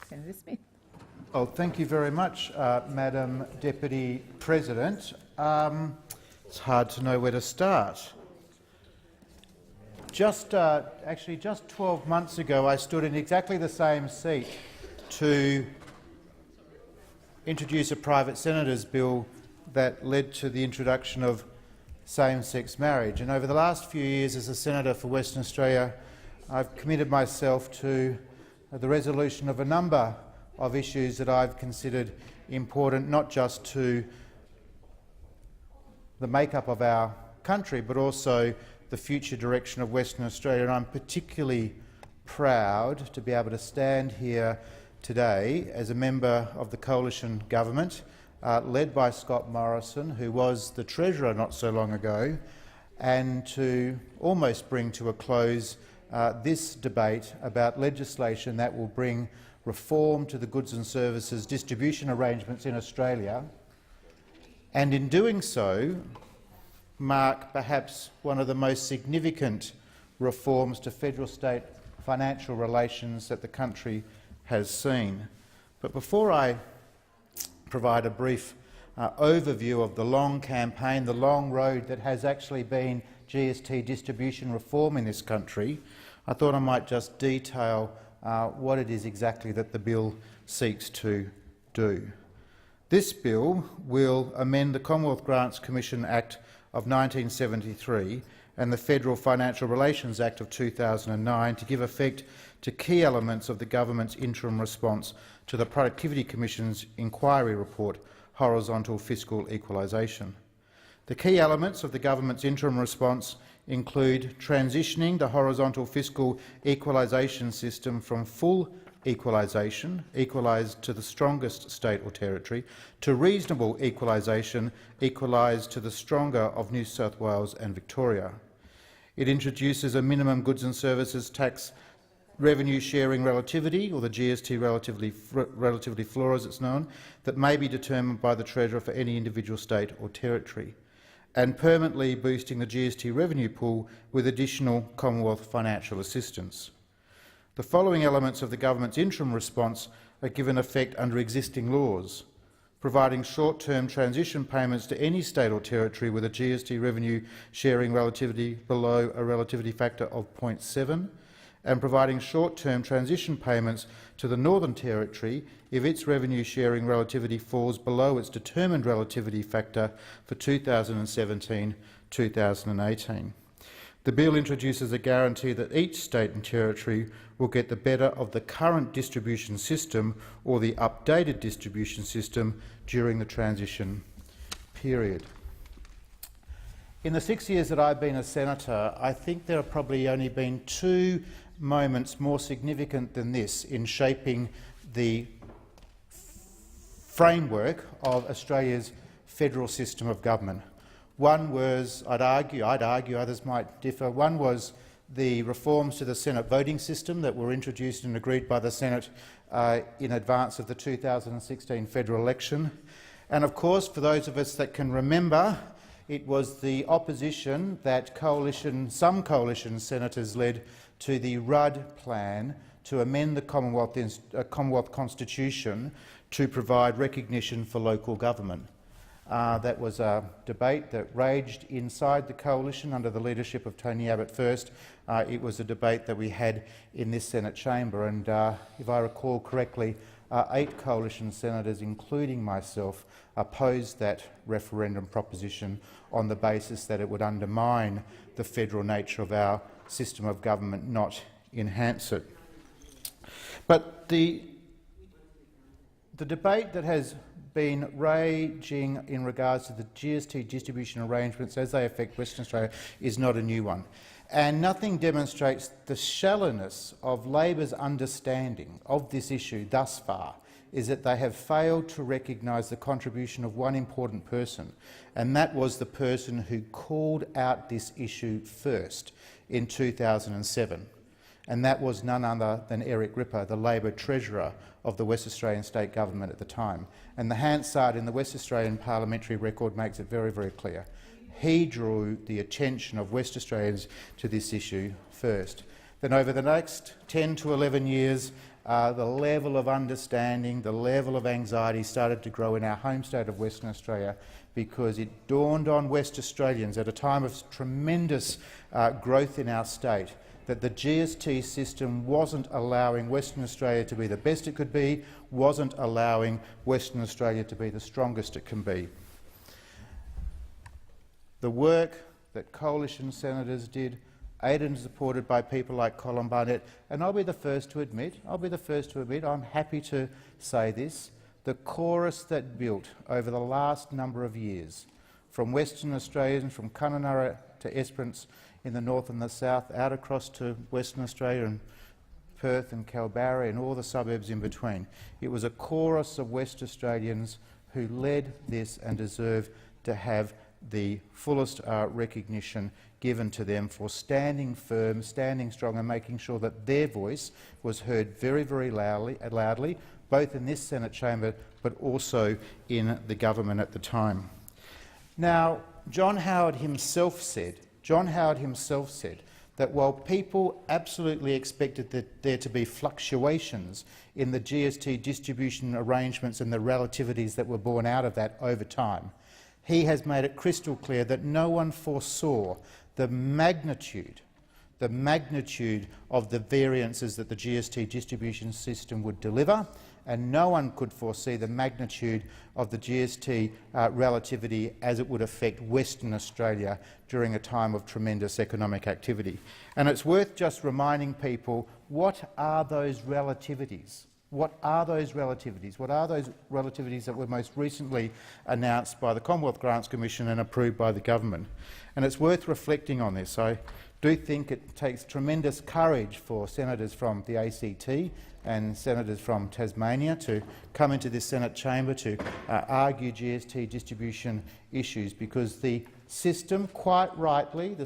Senator Smith. Well, thank you very much, Madam Deputy President. It's hard to know where to start. Actually, just 12 months ago, I stood in exactly the same seat to introduce a private senator's bill that led to the introduction of same-sex marriage. And over the last few years as a senator for Western Australia, I've committed myself to the resolution of a number of issues that I've considered important, not just to the makeup of our country, but also the future direction of Western Australia. And I'm particularly proud to be able to stand here today as a member of the coalition government, led by Scott Morrison, who was the Treasurer not so long ago, and to almost bring to a close this debate about legislation that will bring reform to the goods and services distribution arrangements in Australia, and in doing so mark perhaps one of the most significant reforms to federal-state financial relations that the country has seen. But before I provide a brief overview of the long campaign, the long road that has actually been GST distribution reform in this country, I thought I might just detail what it is exactly that the bill seeks to do. This bill will amend the Commonwealth Grants Commission Act of 1973 and the Federal Financial Relations Act of 2009 to give effect to key elements of the government's interim response to the Productivity Commission's inquiry report, Horizontal Fiscal Equalisation. The key elements of the government's interim response include transitioning the horizontal fiscal equalisation system from full equalisation, equalised to the strongest state or territory, to reasonable equalisation, equalised to the stronger of New South Wales and Victoria. It introduces a minimum goods and services tax revenue sharing relativity, or the GST relativity floor as it's known, that may be determined by the Treasurer for any individual state or territory, and permanently boosting the GST revenue pool with additional Commonwealth financial assistance. The following elements of the government's interim response are given effect under existing laws: providing short-term transition payments to any state or territory with a GST revenue sharing relativity below a relativity factor of 0.7, and providing short-term transition payments to the Northern Territory if its revenue sharing relativity falls below its determined relativity factor for 2017-2018. The bill introduces a guarantee that each state and territory will get the better of the current distribution system or the updated distribution system during the transition period. In the 6 years that I've been a senator, I think there have probably only been two moments more significant than this in shaping the framework of Australia's federal system of government. One was, I'd argue, others might differ, one was the reforms to the Senate voting system that were introduced and agreed by the Senate in advance of the 2016 federal election. And of course, for those of us that can remember, it was the opposition that some coalition senators led to the Rudd plan to amend the Commonwealth Constitution to provide recognition for local government. That was a debate that raged inside the coalition under the leadership of Tony Abbott first. It was a debate that we had in this Senate chamber, and if I recall correctly, 8 coalition senators, including myself, opposed that referendum proposition on the basis that it would undermine the federal nature of our system of government, not enhance it. But the debate that has been raging in regards to the GST distribution arrangements as they affect Western Australia is not a new one. And nothing demonstrates the shallowness of Labor's understanding of this issue thus far is that they have failed to recognise the contribution of one important person, and that was the person who called out this issue first in 2007. And that was none other than Eric Ripper, the Labor Treasurer of the West Australian State Government at the time. And the Hansard in the West Australian parliamentary record makes it very, very clear. He drew the attention of West Australians to this issue first. Then over the next 10 to 11 years, the level of understanding, the level of anxiety started to grow in our home state of Western Australia, because it dawned on West Australians at a time of tremendous growth in our state that the GST system wasn't allowing Western Australia to be the best it could be, wasn't allowing Western Australia to be the strongest it can be. The work that coalition senators did, aided and supported by people like Colin Barnett, and I'll be the first to admit, I'm happy to say this, the chorus that built over the last number of years, from Western Australians, from Kununurra to Esperance in the north and the south, out across to Western Australia and Perth and Kalbarri and all the suburbs in between. It was a chorus of West Australians who led this and deserve to have the fullest recognition given to them for standing firm, standing strong and making sure that their voice was heard very, very loudly, both in this Senate chamber but also in the government at the time. Now, John Howard himself said that while people absolutely expected there to be fluctuations in the GST distribution arrangements and the relativities that were born out of that over time, he has made it crystal clear that no one foresaw the magnitude of the variances that the GST distribution system would deliver, and no one could foresee the magnitude of the GST relativity as it would affect Western Australia during a time of tremendous economic activity. And it's worth just reminding people, what are those relativities? What are those relativities? What are those relativities that were most recently announced by the Commonwealth Grants Commission and approved by the government? And it's worth reflecting on this. I do think it takes tremendous courage for senators from the ACT and senators from Tasmania to come into this Senate chamber to argue GST distribution issues, because the system quite rightly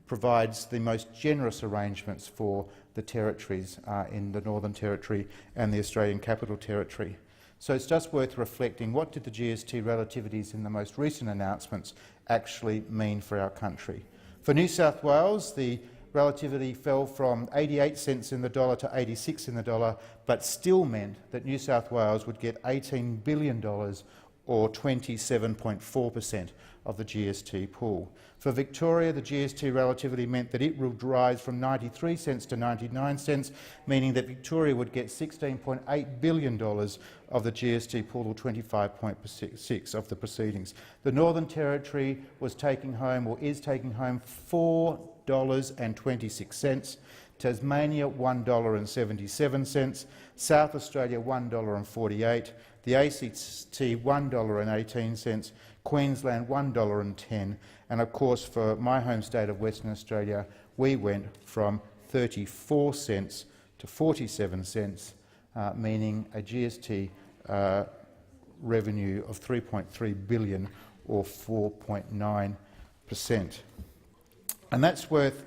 provides the most generous arrangements for the territories in the Northern Territory and the Australian Capital Territory. So it's just worth reflecting, what did the GST relativities in the most recent announcements actually mean for our country? For New South Wales, the relativity fell from 88 cents in the dollar to 86 in the dollar, but still meant that New South Wales would get $18 billion or 27.4% of the GST pool. For Victoria, the GST relativity meant that it would rise from 93 cents to 99 cents, meaning that Victoria would get $16.8 billion of the GST pool, or 25.6% of the proceedings. The Northern Territory was taking home, or is taking home, $4.26, Tasmania $1.77, South Australia $1.48, the ACT $1.18, Queensland $1.10, and of course for my home state of Western Australia we went from 34 cents to 47 cents, meaning a GST revenue of $3.3 billion or 4.9%. And that's worth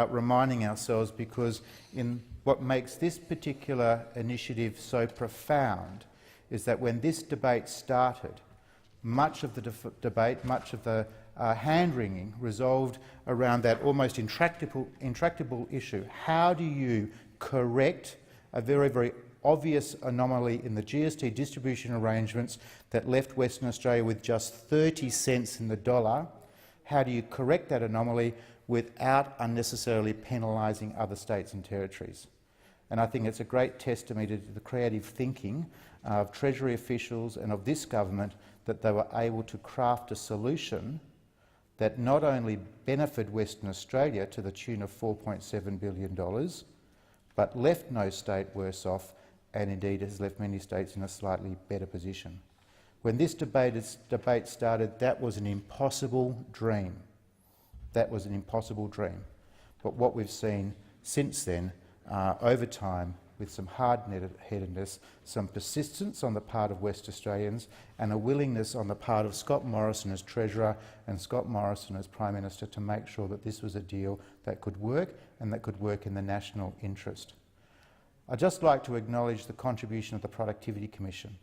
reminding ourselves, because in what makes this particular initiative so profound is that when this debate started, much of the debate, much of the hand-wringing resolved around that almost intractable issue. How do you correct a very, very obvious anomaly in the GST distribution arrangements that left Western Australia with just 30 cents in the dollar? How do you correct that anomaly without unnecessarily penalising other states and territories? And I think it's a great testimony to the creative thinking of Treasury officials and of this government that they were able to craft a solution that not only benefited Western Australia to the tune of $4.7 billion, but left no state worse off, and indeed has left many states in a slightly better position. When this debate started, that was an impossible dream. That was an impossible dream. But what we've seen since then, over time, with some hard-headedness, some persistence on the part of West Australians, and a willingness on the part of Scott Morrison as Treasurer and Scott Morrison as Prime Minister to make sure that this was a deal that could work and that could work in the national interest. I'd just like to acknowledge the contribution of the Productivity Commission.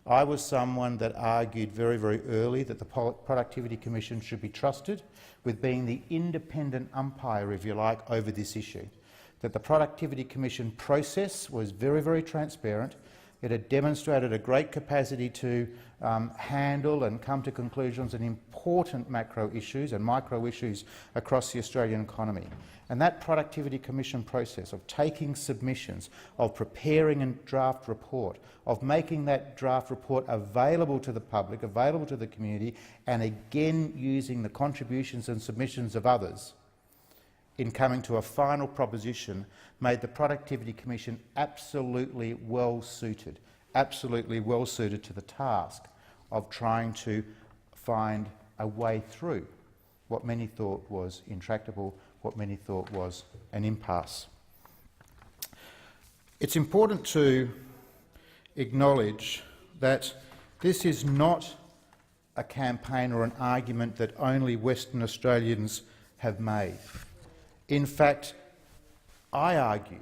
I was someone that argued very, very early that the Productivity Commission should be trusted with being the independent umpire, if you like, over this issue. that the Productivity Commission process was very, very transparent. It had demonstrated a great capacity to handle and come to conclusions on important macro issues and micro issues across the Australian economy. And that Productivity Commission process of taking submissions, of preparing a draft report, of making that draft report available to the public, available to the community, and again using the contributions and submissions of others in coming to a final proposition, made the Productivity Commission absolutely well-suited to the task of trying to find a way through what many thought was intractable, what many thought was an impasse. It's important to acknowledge that this is not a campaign or an argument that only Western Australians have made. In fact, I argue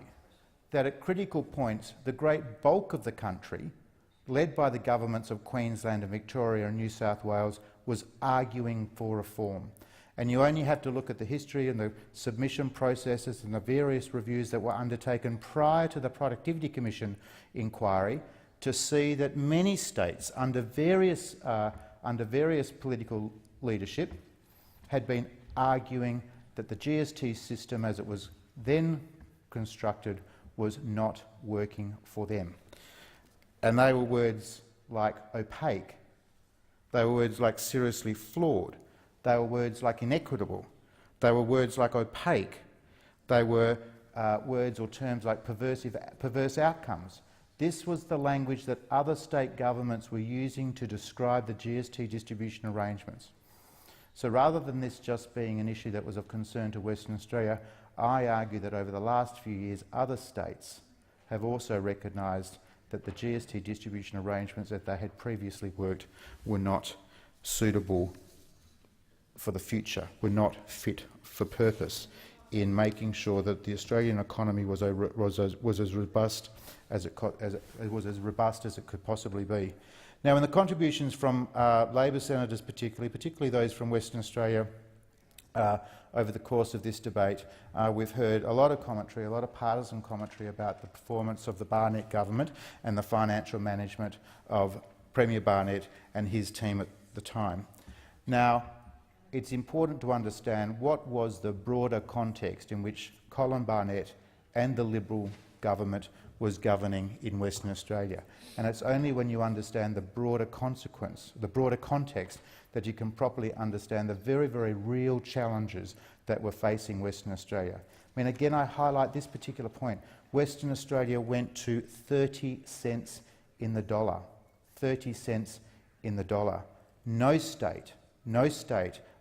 that at critical points, the great bulk of the country, led by the governments of Queensland and Victoria and New South Wales, was arguing for reform. And you only have to look at the history and the submission processes and the various reviews that were undertaken prior to the Productivity Commission inquiry to see that many states, under various political leadership, had been arguing that the GST system as it was then constructed was not working for them. And they were words like opaque, they were words like seriously flawed, they were words like inequitable, they were words like opaque, they were words or terms like perverse outcomes. This was the language that other state governments were using to describe the GST distribution arrangements. So rather than this just being an issue that was of concern to Western Australia, I argue that over the last few years other states have also recognised that the GST distribution arrangements that they had previously worked were not suitable for the future, were not fit for purpose in making sure that the Australian economy was as robust as it could possibly be. Now, in the contributions from Labor senators particularly those from Western Australia, over the course of this debate, we've heard a lot of commentary, a lot of partisan commentary about the performance of the Barnett government and the financial management of Premier Barnett and his team at the time. Now, it's important to understand what was the broader context in which Colin Barnett and the Liberal government was governing in Western Australia. And it's only when you understand the broader context, that you can properly understand the very, very real challenges that were facing Western Australia. I mean, again, I highlight this particular point. Western Australia went to 30 cents in the dollar. 30 cents in the dollar. No state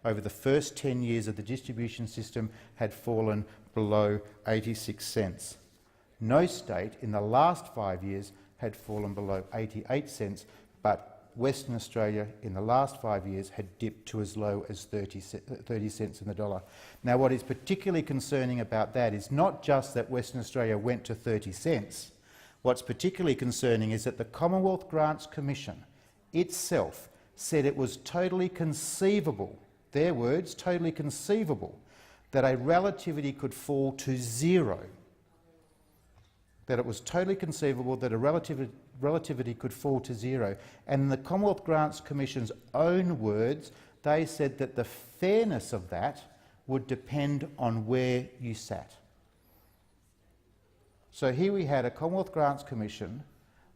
over the first 10 years of the distribution system had fallen below 86 cents. No state in the last 5 years had fallen below 88 cents, but Western Australia in the last 5 years had dipped to as low as 30 cents in the dollar. Now, what is particularly concerning about that is not just that Western Australia went to 30 cents. What's particularly concerning is that the Commonwealth Grants Commission itself said it was totally conceivable, their words, totally conceivable, that a relativity could fall to zero. That it was totally conceivable that a relativity could fall to zero. And in the Commonwealth Grants Commission's own words, they said that the fairness of that would depend on where you sat. So here we had a Commonwealth Grants Commission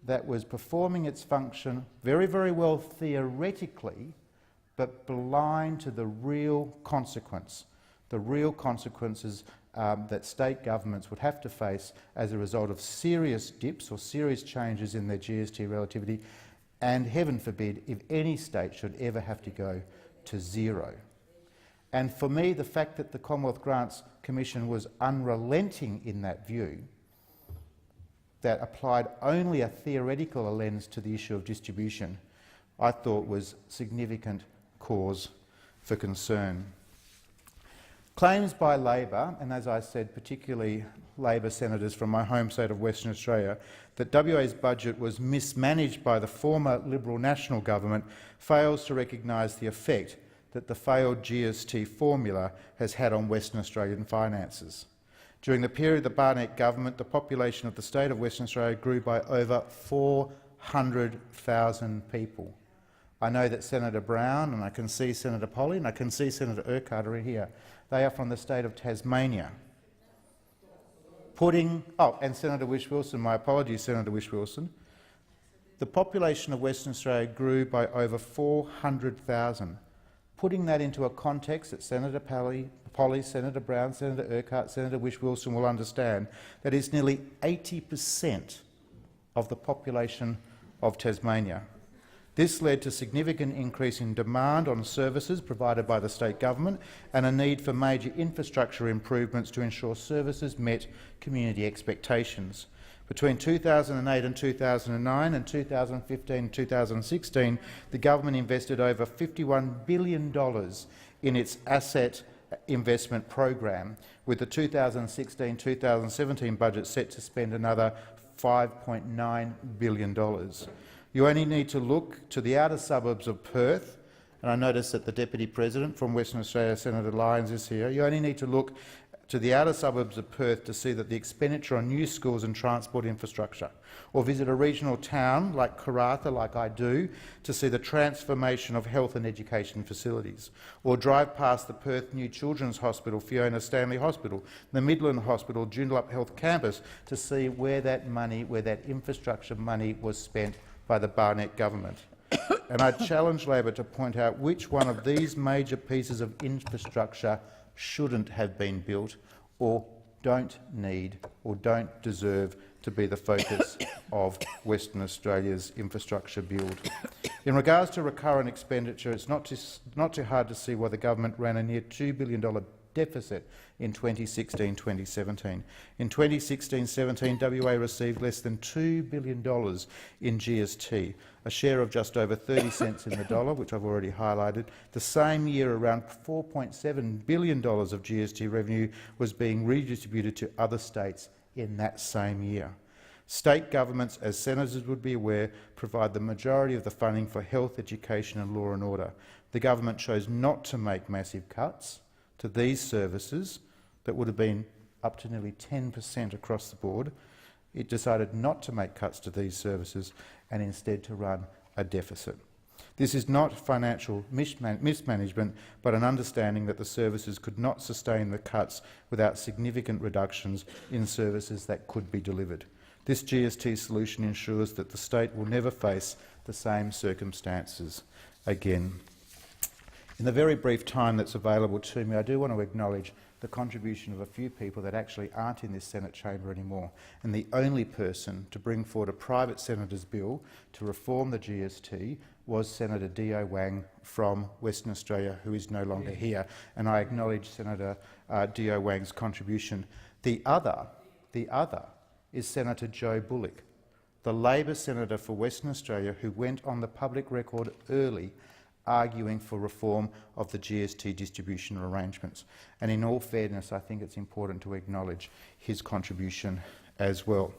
that was performing its function very, very well theoretically, but blind to the real consequences that state governments would have to face as a result of serious dips or serious changes in their GST relativity, and heaven forbid if any state should ever have to go to zero. And for me, the fact that the Commonwealth Grants Commission was unrelenting in that view, that applied only a theoretical lens to the issue of distribution, I thought was significant cause for concern. Claims by Labor, and as I said, particularly Labor senators from my home state of Western Australia, that WA's budget was mismanaged by the former Liberal National Government fails to recognise the effect that the failed GST formula has had on Western Australian finances. During the period of the Barnett government, the population of the state of Western Australia grew by over 400,000 people. I know that Senator Brown, and I can see Senator Polley, and I can see Senator Urquhart are here. They are from the state of Tasmania. And Senator Whish-Wilson, my apologies, Senator Whish-Wilson. The population of Western Australia grew by over 400,000. Putting that into a context that Senator Polley, Senator Brown, Senator Urquhart, Senator Whish-Wilson will understand, that is nearly 80% of the population of Tasmania. This led to a significant increase in demand on services provided by the state government and a need for major infrastructure improvements to ensure services met community expectations. Between 2008 and 2009 and 2015 and 2016, the government invested over $51 billion in its asset investment program, with the 2016-2017 budget set to spend another $5.9 billion. You only need to look to the outer suburbs of Perth, and I notice that the Deputy President from Western Australia, Senator Lyons, is here. You only need to look to the outer suburbs of Perth to see that the expenditure on new schools and transport infrastructure, or visit a regional town like Karratha, like I do, to see the transformation of health and education facilities, or drive past the Perth New Children's Hospital, Fiona Stanley Hospital, the Midland Hospital, Joondalup Health Campus, to see where that infrastructure money was spent by the Barnett government. And I challenge Labor to point out which one of these major pieces of infrastructure shouldn't have been built, or don't need or don't deserve to be the focus of Western Australia's infrastructure build. In regards to recurrent expenditure, it's not too hard to see why the government ran a near $2 billion deficit in 2016-2017. In 2016-17, WA received less than $2 billion in GST, a share of just over 30 cents in the dollar, which I've already highlighted. The same year, around $4.7 billion of GST revenue was being redistributed to other states in that same year. State governments, as senators would be aware, provide the majority of the funding for health, education and law and order. The government chose not to make massive cuts to these services that would have been up to nearly 10% across the board. It decided not to make cuts to these services and instead to run a deficit. This is not financial mismanagement, but an understanding that the services could not sustain the cuts without significant reductions in services that could be delivered. This GST solution ensures that the state will never face the same circumstances again. In the very brief time that's available to me, I do want to acknowledge the contribution of a few people that actually aren't in this Senate chamber anymore. And the only person to bring forward a private senator's bill to reform the GST was Senator Dio Wang from Western Australia, who is no longer here. And I acknowledge Senator Dio Wang's contribution. The other is Senator Joe Bullock, the Labor senator for Western Australia, who went on the public record early arguing for reform of the GST distribution arrangements. And in all fairness, I think it's important to acknowledge his contribution as well.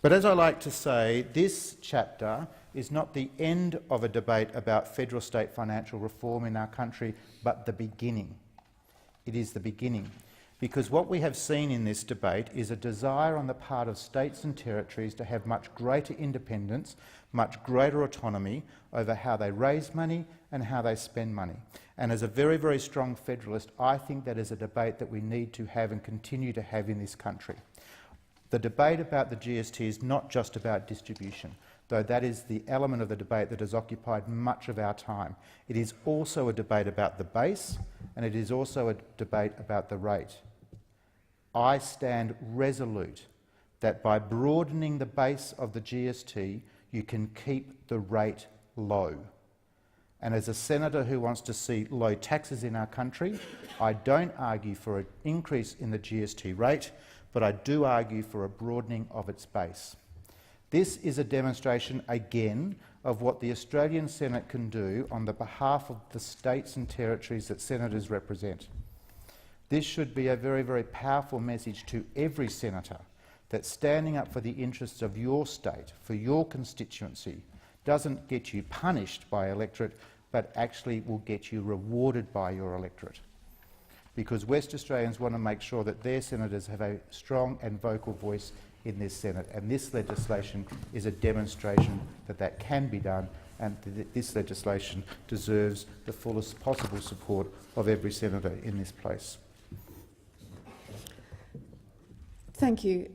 But as I like to say, this chapter is not the end of a debate about federal-state financial reform in our country, but the beginning. It is the beginning. Because what we have seen in this debate is a desire on the part of states and territories to have much greater independence, much greater autonomy over how they raise money and how they spend money. And as a very, very strong federalist, I think that is a debate that we need to have and continue to have in this country. The debate about the GST is not just about distribution, though that is the element of the debate that has occupied much of our time. It is also a debate about the base, and it is also a debate about the rate. I stand resolute that by broadening the base of the GST, you can keep the rate low. And as a senator who wants to see low taxes in our country, I don't argue for an increase in the GST rate, but I do argue for a broadening of its base. This is a demonstration, again, of what the Australian Senate can do on the behalf of the states and territories that senators represent. This should be a very, very powerful message to every senator that standing up for the interests of your state, for your constituency, doesn't get you punished by electorate, but actually will get you rewarded by your electorate. because West Australians want to make sure that their senators have a strong and vocal voice in this Senate, and this legislation is a demonstration that that can be done, and this legislation deserves the fullest possible support of every senator in this place. Thank you.